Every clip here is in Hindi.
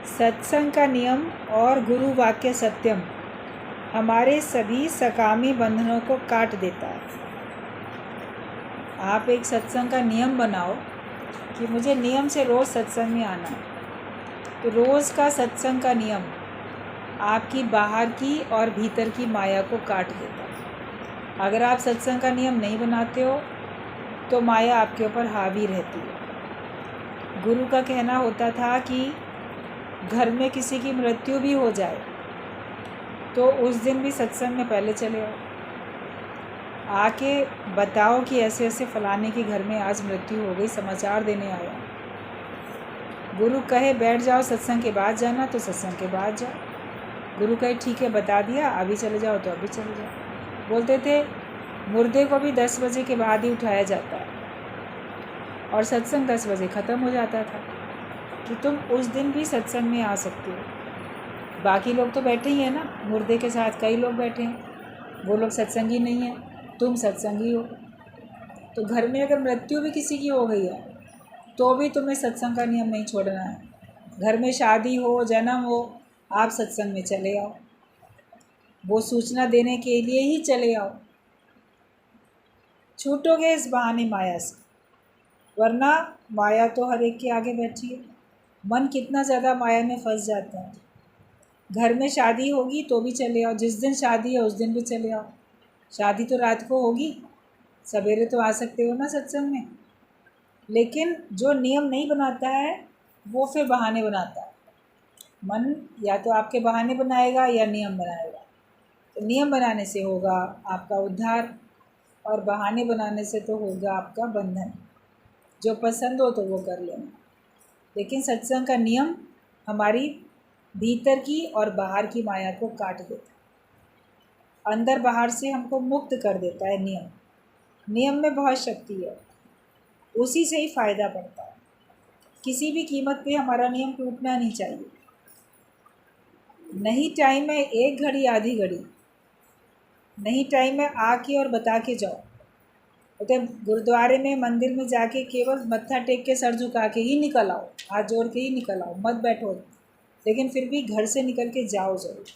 सत्संग का नियम और गुरु वाक्य सत्यम हमारे सभी सकामी बंधनों को काट देता है। आप एक सत्संग का नियम बनाओ कि मुझे नियम से रोज़ सत्संग में आना है, तो रोज़ का सत्संग का नियम आपकी बाहर की और भीतर की माया को काट देता है। अगर आप सत्संग का नियम नहीं बनाते हो तो माया आपके ऊपर हावी रहती है। गुरु का कहना होता था कि घर में किसी की मृत्यु भी हो जाए तो उस दिन भी सत्संग में पहले चले आओ, आके बताओ कि ऐसे ऐसे फलाने के घर में आज मृत्यु हो गई, समाचार देने आया। गुरु कहे बैठ जाओ, सत्संग के बाद जाना तो सत्संग के बाद जाओ। गुरु कहे ठीक है बता दिया, अभी चले जाओ तो अभी चले जाओ। बोलते थे मुर्दे को भी 10 बजे के बाद ही उठाया जाता है और सत्संग 10 बजे ख़त्म हो जाता था कि तुम उस दिन भी सत्संग में आ सकते हो। बाकी लोग तो बैठे ही हैं ना, मुर्दे के साथ कई लोग बैठे हैं, वो लोग सत्संगी नहीं हैं, तुम सत्संगी हो। तो घर में अगर मृत्यु भी किसी की हो गई है तो भी तुम्हें सत्संग का नियम नहीं छोड़ना है। घर में शादी हो, जन्म हो, आप सत्संग में चले आओ, वो सूचना देने के लिए ही चले आओ। छूटोगे इस बहाने माया से, वरना माया तो हर एक के आगे बैठी है। मन कितना ज़्यादा माया में फंस जाता है। घर में शादी होगी तो भी चले आओ, जिस दिन शादी है उस दिन भी चले आओ। शादी तो रात को होगी, सवेरे तो आ सकते हो ना सत्संग में। लेकिन जो नियम नहीं बनाता है वो फिर बहाने बनाता है। मन या तो आपके बहाने बनाएगा या नियम बनाएगा। तो नियम बनाने से होगा आपका उद्धार और बहाने बनाने से तो होगा आपका बंधन। जो पसंद हो तो वो कर लेना, लेकिन सत्संग का नियम हमारी भीतर की और बाहर की माया को काट देता है, अंदर बाहर से हमको मुक्त कर देता है। नियम में बहुत शक्ति है, उसी से ही फ़ायदा पड़ता है। किसी भी कीमत पे हमारा नियम टूटना नहीं चाहिए। नहीं टाइम है 1 घड़ी आधी घड़ी, नहीं टाइम है आके और बता के जाओ। तो गुरुद्वारे में मंदिर में जाके केवल मत्था टेक के सर झुका के ही निकल आओ, हाथ जोड़ के ही निकल आओ, मत बैठो। लेकिन फिर भी घर से निकल के जाओ ज़रूर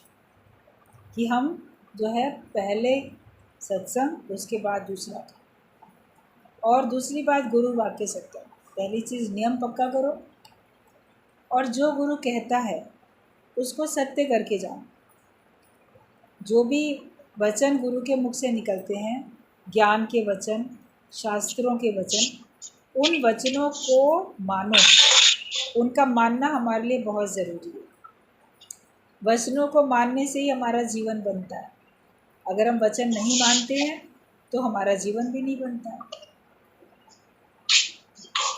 कि हम जो है पहले सत्संग उसके बाद दूसरा। और दूसरी बात गुरु वाक्य सत्य। पहली चीज़ नियम पक्का करो और जो गुरु कहता है उसको सत्य करके जाओ। जो भी वचन गुरु के मुख से निकलते हैं, ज्ञान के वचन, शास्त्रों के वचन, उन वचनों को मानो। उनका मानना हमारे लिए बहुत ज़रूरी है। वचनों को मानने से ही हमारा जीवन बनता है। अगर हम वचन नहीं मानते हैं तो हमारा जीवन भी नहीं बनता है।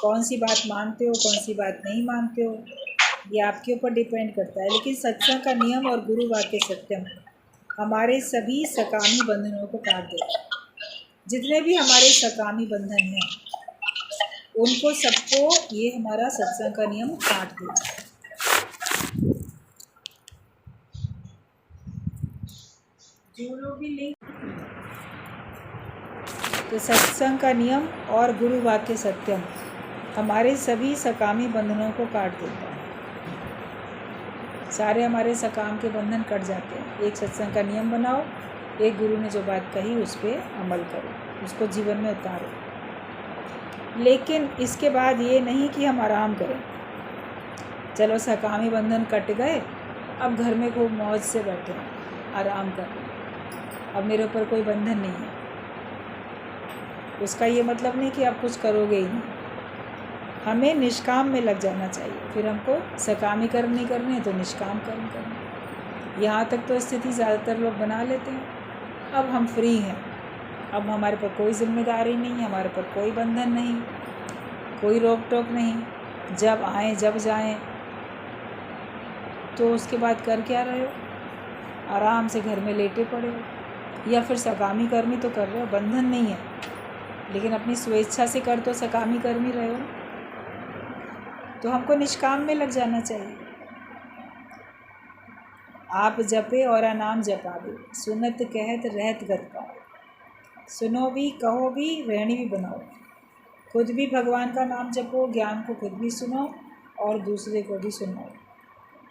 कौन सी बात मानते हो, कौन सी बात नहीं मानते हो, ये आपके ऊपर डिपेंड करता है। लेकिन सत्संग का नियम और गुरु वाक्य सत्यम हमारे सभी सकामी बंधनों को काट देता है। जितने भी हमारे सकामी बंधन हैं उनको सबको ये हमारा सत्संग का नियम काट देता है। जो लोग भी लिंक तो सत्संग का नियम और गुरु वाक्य सत्यम हमारे सभी सकामी बंधनों को काट देता है। सारे हमारे सकाम के बंधन कट जाते हैं। एक सत्संग का नियम बनाओ, एक गुरु ने जो बात कही उस पर अमल करो, उसको जीवन में उतारो। लेकिन इसके बाद ये नहीं कि हम आराम करें, चलो सकामी बंधन कट गए, अब घर में खूब मौज से बैठे हैं, आराम कर रहे हैं, अब मेरे ऊपर कोई बंधन नहीं है। उसका ये मतलब नहीं कि आप कुछ करोगे ही नहीं। हमें निष्काम में लग जाना चाहिए। फिर हमको सकामी कर्म नहीं करने तो निष्काम कर्म करने। यहाँ तक तो स्थिति ज़्यादातर लोग बना लेते हैं। अब हम फ्री हैं, अब हमारे पर कोई जिम्मेदारी नहीं है, हमारे पर कोई बंधन नहीं, कोई रोक टोक नहीं। जब आएँ जब जाएँ, तो उसके बाद कर क्या रहे हो? आराम से घर में लेटे पड़े हो या फिर सकामी कर्म ही तो कर रहे हो। बंधन नहीं है, लेकिन अपनी स्वेच्छा से कर तो सकामी कर्म ही रहे हो। तो हमको निष्काम में लग जाना चाहिए। आप जपे और अनाम जपावे, सुनत कहत रहत गत पावे। सुनो भी, कहो भी, रहनी भी बनाओ। खुद भी भगवान का नाम जपो, ज्ञान को खुद भी सुनो और दूसरे को भी सुनाओ।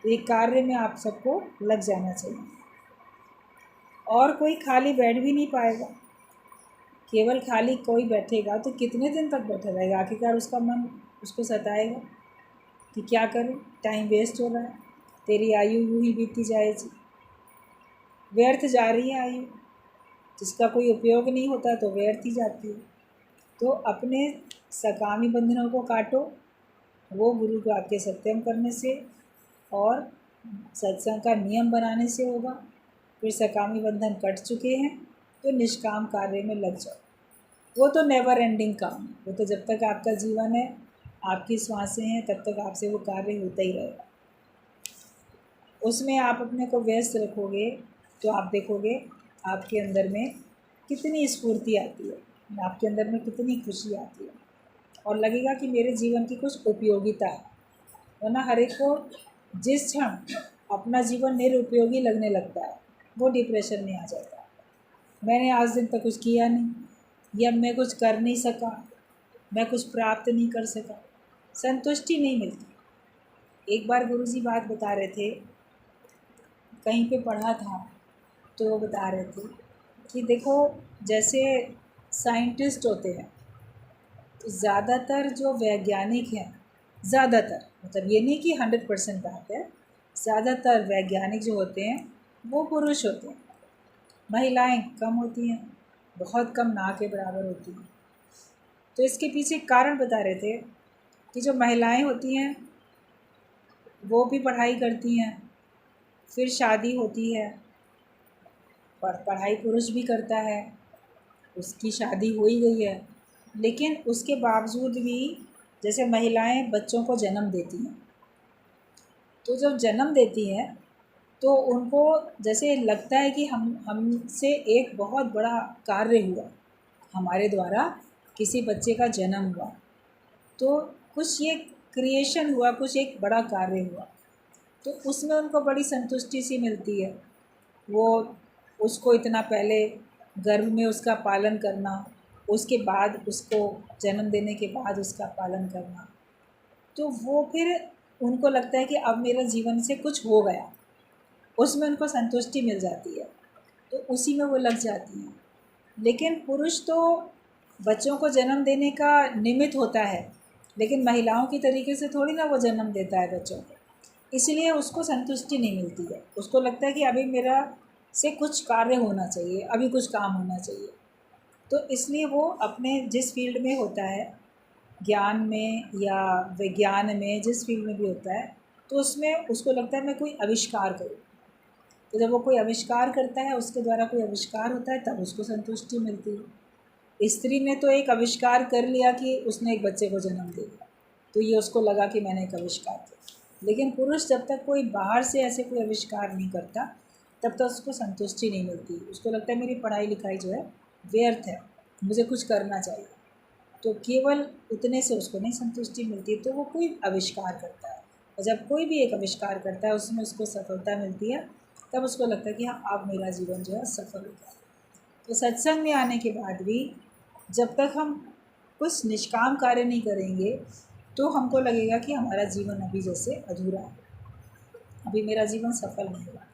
तो ये कार्य में आप सबको लग जाना चाहिए। और कोई खाली बैठ भी नहीं पाएगा। केवल खाली कोई बैठेगा तो कितने दिन तक बैठा रहेगा? आखिरकार उसका मन उसको सताएगा कि क्या करूं, टाइम वेस्ट हो रहा है, तेरी आयु यूँ ही बीतती जाएगी, व्यर्थ जा रही है आयु, जिसका कोई उपयोग नहीं होता तो व्यर्थ ही जाती है। तो अपने सकामी बंधनों को काटो, वो गुरु को आपके सत्संग करने से और सत्संग का नियम बनाने से होगा। फिर सकामी बंधन कट चुके हैं तो निष्काम कार्य में लग जाओ। वो तो नेवर एंडिंग काम है, वो तो जब तक आपका जीवन है, आपकी श्वासें हैं, तब तक आपसे वो कार्य होता ही रहेगा। उसमें आप अपने को व्यस्त रखोगे तो आप देखोगे आपके अंदर में कितनी स्फूर्ति आती है, आपके अंदर में कितनी खुशी आती है और लगेगा कि मेरे जीवन की कुछ उपयोगिता है। वरना हर एक को जिस क्षण अपना जीवन निरुपयोगी लगने लगता है वो डिप्रेशन में आ जाता है। मैंने आज दिन तक कुछ किया नहीं, या मैं कुछ कर नहीं सका, मैं कुछ प्राप्त नहीं कर सका, संतुष्टि नहीं मिलती। एक बार गुरुजी बात बता रहे थे, कहीं पे पढ़ा था तो वो बता रहे थे कि देखो जैसे साइंटिस्ट होते हैं तो ज़्यादातर जो वैज्ञानिक हैं, ज़्यादातर मतलब ये नहीं कि 100% बात है, ज़्यादातर वैज्ञानिक जो होते हैं वो पुरुष होते हैं, महिलाएं कम होती हैं, बहुत कम, ना के बराबर होती हैं। तो इसके पीछे कारण बता रहे थे कि जो महिलाएं होती हैं वो भी पढ़ाई करती हैं, फिर शादी होती है, पढ़ाई पुरुष भी करता है, उसकी शादी हो ही गई है, लेकिन उसके बावजूद भी जैसे महिलाएं बच्चों को जन्म देती हैं, तो जब जन्म देती हैं तो उनको जैसे लगता है कि हमसे एक बहुत बड़ा कार्य हुआ, हमारे द्वारा किसी बच्चे का जन्म हुआ, तो कुछ ये क्रिएशन हुआ, कुछ एक बड़ा कार्य हुआ, तो उसमें उनको बड़ी संतुष्टि सी मिलती है। वो उसको इतना पहले गर्भ में उसका पालन करना, उसके बाद उसको जन्म देने के बाद उसका पालन करना, तो वो फिर उनको लगता है कि अब मेरे जीवन से कुछ हो गया, उसमें उनको संतुष्टि मिल जाती है, तो उसी में वो लग जाती हैं। लेकिन पुरुष तो बच्चों को जन्म देने का निमित्त होता है, लेकिन महिलाओं की तरीके से थोड़ी ना वो जन्म देता है बच्चों को, इसलिए उसको संतुष्टि नहीं मिलती है। उसको लगता है कि अभी मेरा से कुछ कार्य होना चाहिए, अभी कुछ काम होना चाहिए, तो इसलिए वो अपने जिस फील्ड में होता है, ज्ञान में या विज्ञान में, जिस फील्ड में भी होता है, तो उसमें उसको लगता है मैं कोई आविष्कार करूँ। तो जब वो कोई आविष्कार करता है, उसके द्वारा कोई आविष्कार होता है, तब उसको संतुष्टि मिलती है। स्त्री ने तो एक आविष्कार कर लिया कि उसने एक बच्चे को जन्म दे दिया, तो ये उसको लगा कि मैंने एक आविष्कार किया। लेकिन पुरुष जब तक कोई बाहर से ऐसे कोई आविष्कार नहीं करता, तब तक उसको संतुष्टि नहीं मिलती। उसको लगता है मेरी पढ़ाई लिखाई जो है व्यर्थ है, मुझे कुछ करना चाहिए, तो केवल उतने से उसको नहीं संतुष्टि मिलती, तो वो कोई आविष्कार करता है। और जब कोई भी एक आविष्कार करता है, उसमें उसको सफलता मिलती है, तब उसको लगता है कि हाँ अब मेरा जीवन जो है सफल हो गया। तो सत्संग में आने के बाद भी जब तक हम कुछ निष्काम कार्य नहीं करेंगे, तो हमको लगेगा कि हमारा जीवन अभी जैसे अधूरा है, अभी मेरा जीवन सफल नहीं हुआ।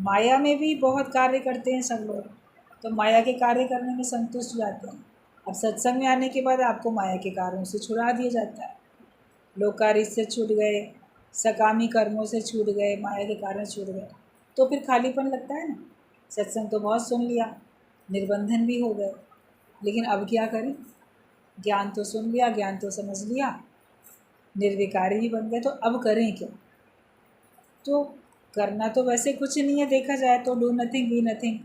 माया में भी बहुत कार्य करते हैं सब लोग, तो माया के कार्य करने में संतुष्ट हो जाते हैं। अब सत्संग में आने के बाद आपको माया के कार्यों से छुड़ा दिया जाता है, लोक कार्य से छूट गए, सकामी कर्मों से छूट गए, माया के कारण छूट गए, तो फिर खालीपन लगता है ना। सत्संग तो बहुत सुन लिया, निर्बंधन भी हो गए, लेकिन अब क्या करें? ज्ञान तो सुन लिया, ज्ञान तो समझ लिया, निर्विकारी भी बन गए, तो अब करें क्या? तो करना तो वैसे कुछ नहीं है, देखा जाए तो डू नथिंग बी नथिंग,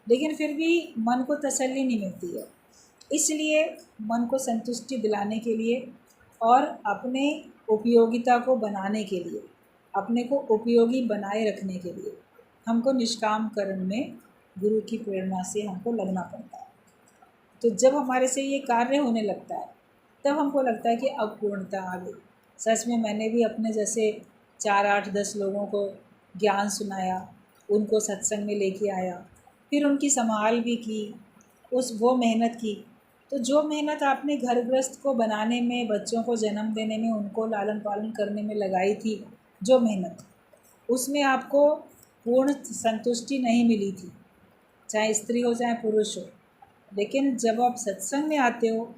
लेकिन फिर भी मन को तसल्ली नहीं मिलती है। इसलिए मन को संतुष्टि दिलाने के लिए और अपने उपयोगिता को बनाने के लिए, अपने को उपयोगी बनाए रखने के लिए हमको निष्काम कर्म में गुरु की प्रेरणा से हमको लगना पड़ता है। तो जब हमारे से ये कार्य होने लगता है, तब हमको लगता है कि अब पूर्णता आ गई। सच में मैंने भी अपने जैसे 4, 8, 10 लोगों को ज्ञान सुनाया, उनको सत्संग में लेके आया, फिर उनकी संभाल भी की, वो मेहनत की। तो जो मेहनत आपने घर गृहस्थ को बनाने में, बच्चों को जन्म देने में, उनको लालन पालन करने में लगाई थी, जो मेहनत, उसमें आपको पूर्ण संतुष्टि नहीं मिली थी, चाहे स्त्री हो चाहे पुरुष हो। लेकिन जब आप सत्संग में आते हो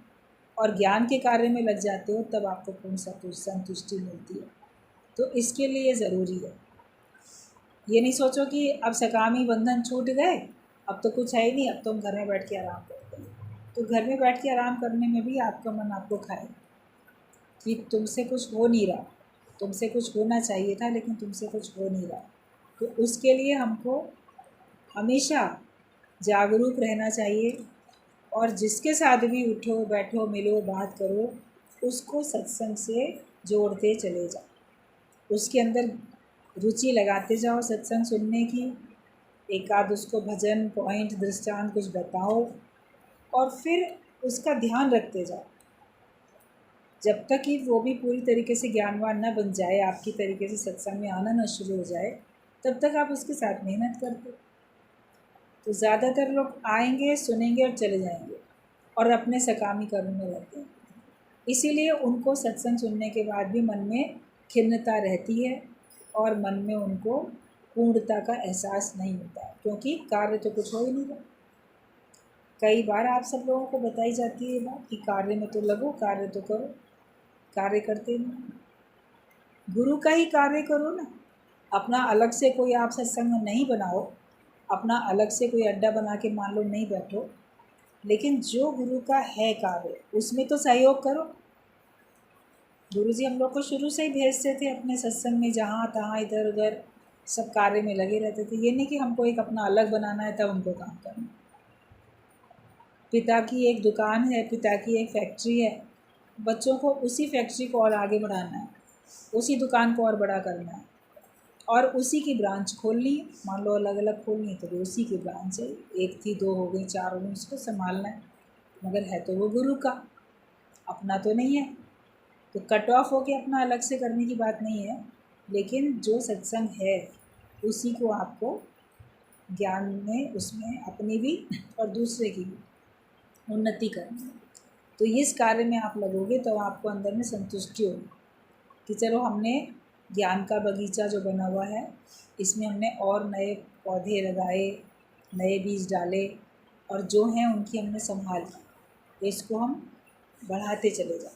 और ज्ञान के कार्य में लग जाते हो, तब आपको पूर्ण संतुष्टि मिलती है। तो इसके लिए ज़रूरी है, ये नहीं सोचो कि अब सकामी बंधन छूट गए, अब तो कुछ है ही नहीं, अब तो हम घर में बैठ के आराम करते हैं। तो घर में बैठ के आराम करने में भी आपका मन आपको खाए कि तुमसे कुछ हो नहीं रहा, तुमसे कुछ होना चाहिए था लेकिन तुमसे कुछ हो नहीं रहा। तो उसके लिए हमको हमेशा जागरूक रहना चाहिए, और जिसके साथ भी उठो बैठो मिलो बात करो, उसको सत्संग से जोड़ते चले जाओ, उसके अंदर रुचि लगाते जाओ सत्संग सुनने की। एक आध उसको भजन पॉइंट दृष्टांत कुछ बताओ और फिर उसका ध्यान रखते जाओ, जब तक कि वो भी पूरी तरीके से ज्ञानवान न बन जाए, आपकी तरीके से सत्संग में आना न शुरू हो जाए, तब तक आप उसके साथ मेहनत करते। तो ज़्यादातर लोग आएंगे सुनेंगे और चले जाएंगे और अपने सकामी कर्म में रहते हैं। इसीलिए उनको सत्संग सुनने के बाद भी मन में खिन्नता रहती है और मन में उनको पूर्णता का एहसास नहीं होता है, क्योंकि कार्य तो कुछ हो ही नहीं रहा। कई बार आप सब लोगों को बताई जाती है बात कि कार्य में तो लगो, कार्य तो करो, कार्य करते नहीं। गुरु का ही कार्य करो ना, अपना अलग से कोई आप सत्संग नहीं बनाओ, अपना अलग से कोई अड्डा बना के मान लो नहीं बैठो, लेकिन जो गुरु का है कार्य उसमें तो सहयोग करो। गुरु जी हम लोग को शुरू से ही भेजते थे अपने सत्संग में, जहाँ तहाँ इधर उधर सब कार्य में लगे रहते थे। ये नहीं कि हमको एक अपना अलग बनाना है तब हमको काम करना। पिता की एक दुकान है, पिता की एक फैक्ट्री है, बच्चों को उसी फैक्ट्री को और आगे बढ़ाना है, उसी दुकान को और बड़ा करना है, और उसी की ब्रांच खोलनी है। मान लो अलग अलग खोलनी है तो भी उसी की ब्रांच है, एक थी दो हो गई चार हो गई, उसको संभालना है। मगर है तो वो गुरु का, अपना तो नहीं है। तो कट ऑफ होके अपना अलग से करने की बात नहीं है, लेकिन जो सत्संग है उसी को आपको ज्ञान में उसमें अपनी भी और दूसरे की भी उन्नति करनी है। तो इस कार्य में आप लगोगे तो आपको अंदर में संतुष्टि होगी कि चलो हमने ज्ञान का बगीचा जो बना हुआ है इसमें हमने और नए पौधे लगाए, नए बीज डाले, और जो हैं उनकी हमने संभाल की, तो इसको हम बढ़ाते चले जाएं,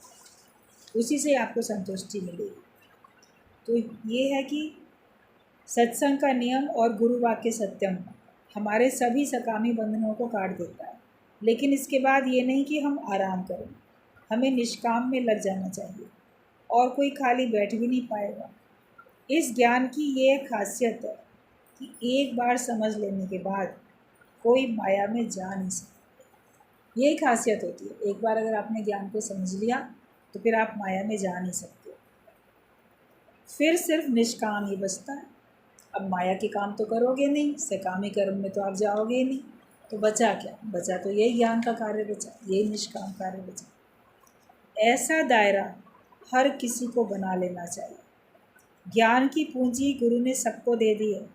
उसी से आपको संतुष्टि मिलेगी। तो ये है कि सत्संग का नियम और गुरु वाक्य सत्यम हमारे सभी सकामी बंधनों को काट देता है। लेकिन इसके बाद ये नहीं कि हम आराम करें, हमें निष्काम में लग जाना चाहिए, और कोई खाली बैठ भी नहीं पाएगा। इस ज्ञान की ये खासियत है कि एक बार समझ लेने के बाद कोई माया में जा नहीं सकता। यही खासियत होती है, एक बार अगर आपने ज्ञान को समझ लिया तो फिर आप माया में जा नहीं सकते, फिर सिर्फ निष्काम ही बचता है। अब माया के काम तो करोगे नहीं, सकामी कर्म में तो आप जाओगे ही नहीं, तो बचा क्या? बचा तो यही ज्ञान का कार्य बचा, यही निष्काम कार्य बचा। ऐसा दायरा हर किसी को बना लेना चाहिए। ज्ञान की पूंजी गुरु ने सबको दे दी है,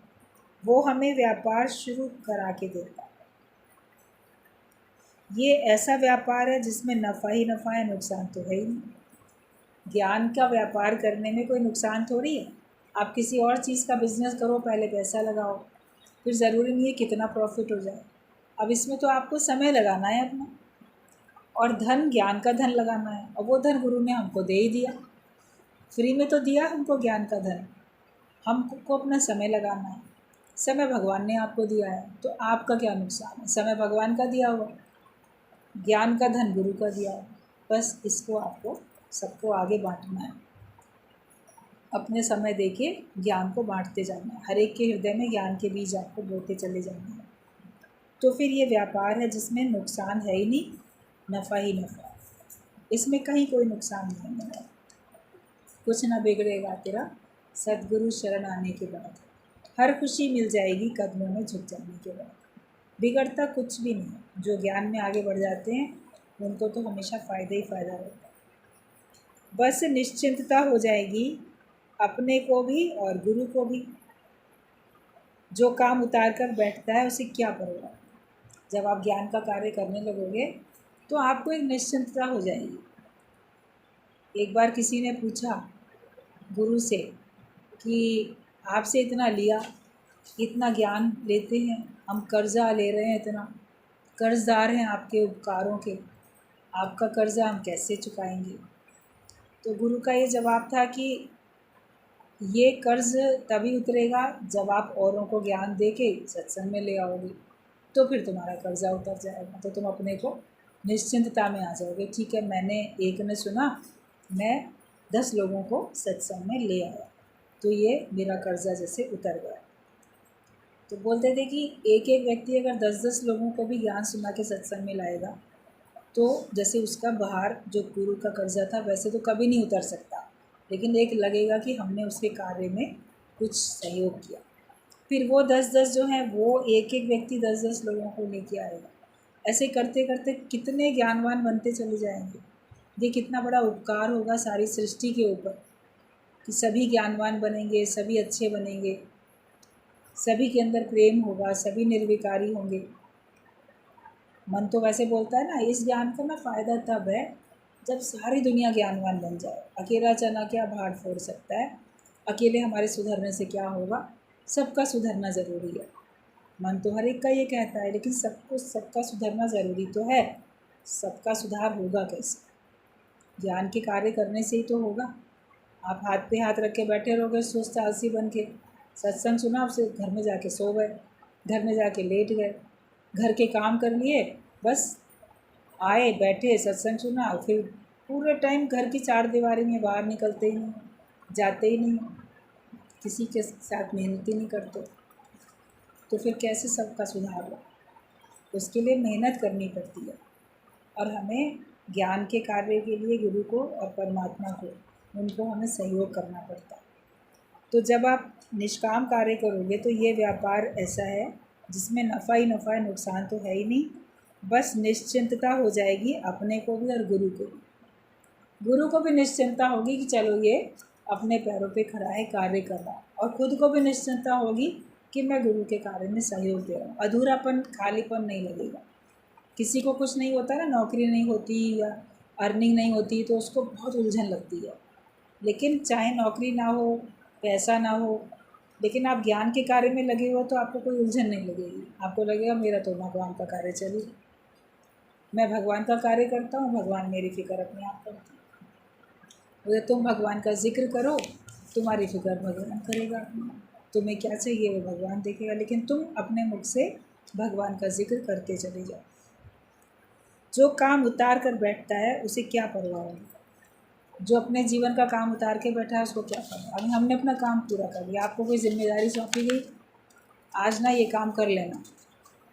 वो हमें व्यापार शुरू करा के देता है। ये ऐसा व्यापार है जिसमें नफ़ा ही नफ़ा है, नुकसान तो है ही नहीं। ज्ञान का व्यापार करने में कोई नुकसान थोड़ी है। आप किसी और चीज़ का बिज़नेस करो, पहले पैसा लगाओ, फिर ज़रूरी नहीं है कितना प्रॉफिट हो जाए। अब इसमें तो आपको समय लगाना है अपना, और धन ज्ञान का धन लगाना है, और वो धन गुरु ने हमको दे ही दिया, फ्री में तो दिया हमको ज्ञान का धन। हमको अपना समय लगाना है, समय भगवान ने आपको दिया है, तो आपका क्या नुकसान है? समय भगवान का दिया हुआ, ज्ञान का धन गुरु का दिया हुआ, बस इसको आपको सबको आगे बांटना है। अपने समय देके ज्ञान को बांटते जाना है, हर एक के हृदय में ज्ञान के बीज आपको बोते चले जाना है। तो फिर ये व्यापार है जिसमें नुकसान है ही नहीं, नफ़ा ही नफ़ा, इसमें कहीं कोई नुकसान नहीं होगा। कुछ ना बिगड़ेगा तेरा सद्गुरु शरण आने के बाद, हर खुशी मिल जाएगी कदमों में झुक जाने के बाद। बिगड़ता कुछ भी नहीं, जो ज्ञान में आगे बढ़ जाते हैं उनको तो हमेशा फ़ायदा ही फ़ायदा रहता है। बस निश्चिंतता हो जाएगी अपने को भी और गुरु को भी। जो काम उतार कर बैठता है उसे क्या परवाह। जब आप ज्ञान का कार्य करने लगोगे तो आपको एक निश्चिंतता हो जाएगी। एक बार किसी ने पूछा गुरु से कि आपसे इतना लिया, इतना ज्ञान लेते हैं, हम कर्जा ले रहे हैं, इतना कर्जदार हैं आपके उपकारों के, आपका कर्जा हम कैसे चुकाएंगे। तो गुरु का ये जवाब था कि ये कर्ज तभी उतरेगा जब आप औरों को ज्ञान दे के सत्संग में ले आओगे, तो फिर तुम्हारा कर्जा उतर जाएगा, तो तुम अपने को निश्चिंतता में आ जाओगे। ठीक है, मैंने एक ने सुना, मैं 10 लोगों को सत्संग में ले आया, तो ये मेरा कर्जा जैसे उतर गया। तो बोलते थे कि एक एक व्यक्ति अगर 10-10 लोगों को भी ज्ञान सुना के सत्संग में लाएगा, तो जैसे उसका बाहर जो गुरु का कर्जा था वैसे तो कभी नहीं उतर सकता, लेकिन एक लगेगा कि हमने उसके कार्य में कुछ सहयोग किया। फिर वो 10-10 जो हैं वो एक एक व्यक्ति 10-10 लोगों को लेके आएगा। ऐसे करते करते कितने ज्ञानवान बनते चले जाएंगे। ये कितना बड़ा उपकार होगा सारी सृष्टि के ऊपर कि सभी ज्ञानवान बनेंगे, सभी अच्छे बनेंगे, सभी के अंदर प्रेम होगा, सभी निर्विकारी होंगे। मन तो वैसे बोलता है ना, इस ज्ञान का ना फ़ायदा तब है जब सारी दुनिया ज्ञानवान बन जाए। अकेला चना क्या भाड़ फोड़ सकता है, अकेले हमारे सुधरने से क्या होगा, सबका सुधरना ज़रूरी है। मन तो हर एक का ये कहता है, लेकिन सबका सुधरना ज़रूरी तो है। सबका सुधार होगा कैसे? ज्ञान के कार्य करने से ही तो होगा। आप हाथ पे हाथ रख के बैठे रहोगे सुस्त आलसी बन के, सत्संग सुना, आपसे घर में जाके सो गए, घर में जाके लेट गए, घर के काम कर लिए, बस आए बैठे सत्संग सुना, फिर पूरे टाइम घर की चार दीवारी में बाहर निकलते ही नहीं, जाते ही नहीं, किसी के साथ मेहनत ही नहीं करते, तो फिर कैसे सबका सुधार हो? उसके लिए मेहनत करनी पड़ती है, और हमें ज्ञान के कार्य के लिए गुरु को और परमात्मा को, उनको हमें सहयोग करना पड़ता है। तो जब आप निष्काम कार्य करोगे तो ये व्यापार ऐसा है जिसमें नफ़ा ही नफ़ा है, नुकसान तो है ही नहीं, बस निश्चिंतता हो जाएगी अपने को भी और गुरु को भी। गुरु को भी निश्चिंतता होगी कि चलो ये अपने पैरों पे खड़ा है, कार्य कर रहा है, और ख़ुद को भी निश्चिंतता होगी कि मैं गुरु के कार्य में सहयोग दे रहा हूँ। अधूरापन, खालीपन नहीं लगेगा। किसी को कुछ नहीं होता ना, नौकरी नहीं होती या अर्निंग नहीं होती तो उसको बहुत उलझन लगती है। लेकिन चाहे नौकरी ना हो, पैसा ना हो, लेकिन आप ज्ञान के कार्य में लगे हो तो आपको कोई उलझन नहीं लगेगी। आपको लगेगा मेरा तो भगवान का कार्य चल, मैं भगवान का कार्य करता हूँ, भगवान मेरी फ़िक्र अपने आप करते हैं। अगर तुम भगवान का जिक्र करो, तुम्हारी फ़िक्र भगवान करेगा। तुम्हें क्या चाहिए वो भगवान देखेगा, लेकिन तुम अपने मुख से भगवान का जिक्र करते चले जाओ। जो काम उतार कर बैठता है उसे क्या परवाह होगी? जो अपने जीवन का काम उतार के बैठा है उसको क्या परवाह? अभी हमने अपना काम पूरा कर लिया, आपको कोई जिम्मेदारी सौंपी गई, आज ना ये काम कर लेना,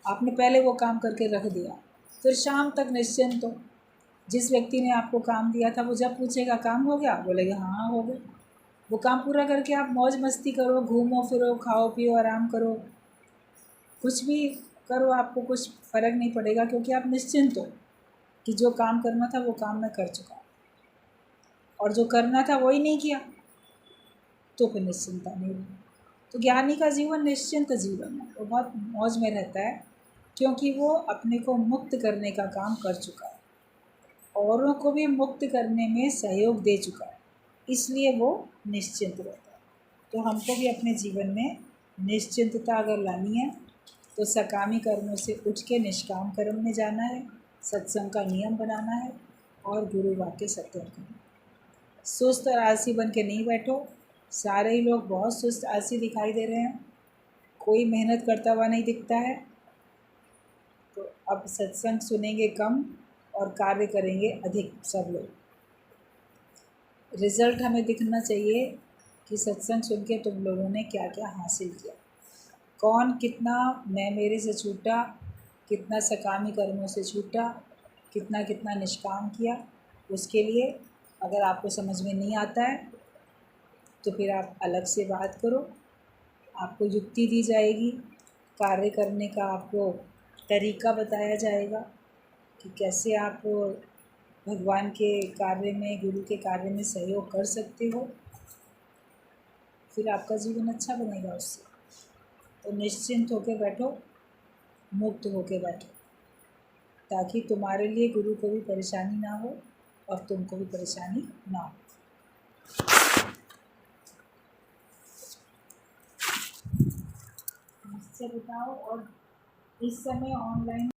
आपने पहले वो काम करके रख दिया, फिर शाम तक निश्चिंत हो। जिस व्यक्ति ने आपको काम दिया था वो जब पूछेगा काम हो गया, बोलेगा हाँ हो गया। वो काम पूरा करके आप मौज मस्ती करो, घूमो फिरो, खाओ पियो, आराम करो, कुछ भी करो, आपको कुछ फ़र्क नहीं पड़ेगा, क्योंकि आप निश्चिंत हो कि जो काम करना था वो काम मैं कर चुका, और जो करना था वही नहीं किया, तो फिर निश्चिंता नहीं रही। तो ज्ञानी का जीवन निश्चिंत जीवन है, वो बहुत मौज में रहता है, क्योंकि वो अपने को मुक्त करने का काम कर चुका है, औरों को भी मुक्त करने में सहयोग दे चुका है, इसलिए वो निश्चिंत रहता है। तो हमको भी अपने जीवन में निश्चिंतता अगर लानी है तो सकामी कर्मों से उठ के निष्काम कर्म में जाना है, सत्संग का नियम बनाना है, और गुरु वाक्य सत्य करना है। सुस्त और आलसी बन के नहीं बैठो। सारे ही लोग बहुत सुस्त आलसी दिखाई दे रहे हैं, कोई मेहनत करता हुआ नहीं दिखता है। तो अब सत्संग सुनेंगे कम और कार्य करेंगे अधिक सब लोग। रिज़ल्ट हमें दिखना चाहिए कि सत्संग सुन के तुम लोगों ने क्या क्या हासिल किया, कौन कितना मैं मेरे से छूटा, कितना सकामी कर्मों से छूटा, कितना कितना निष्काम किया। उसके लिए अगर आपको समझ में नहीं आता है तो फिर आप अलग से बात करो, आपको युक्ति दी जाएगी, कार्य करने का आपको तरीका बताया जाएगा कि कैसे आप भगवान के कार्य में, गुरु के कार्य में सहयोग कर सकते हो, फिर आपका जीवन अच्छा बनेगा उससे। तो निश्चिंत होकर बैठो, मुक्त होकर बैठो, ताकि तुम्हारे लिए गुरु को भी परेशानी ना हो और तुमको भी परेशानी ना हो। से बताओ। और इस समय ऑनलाइन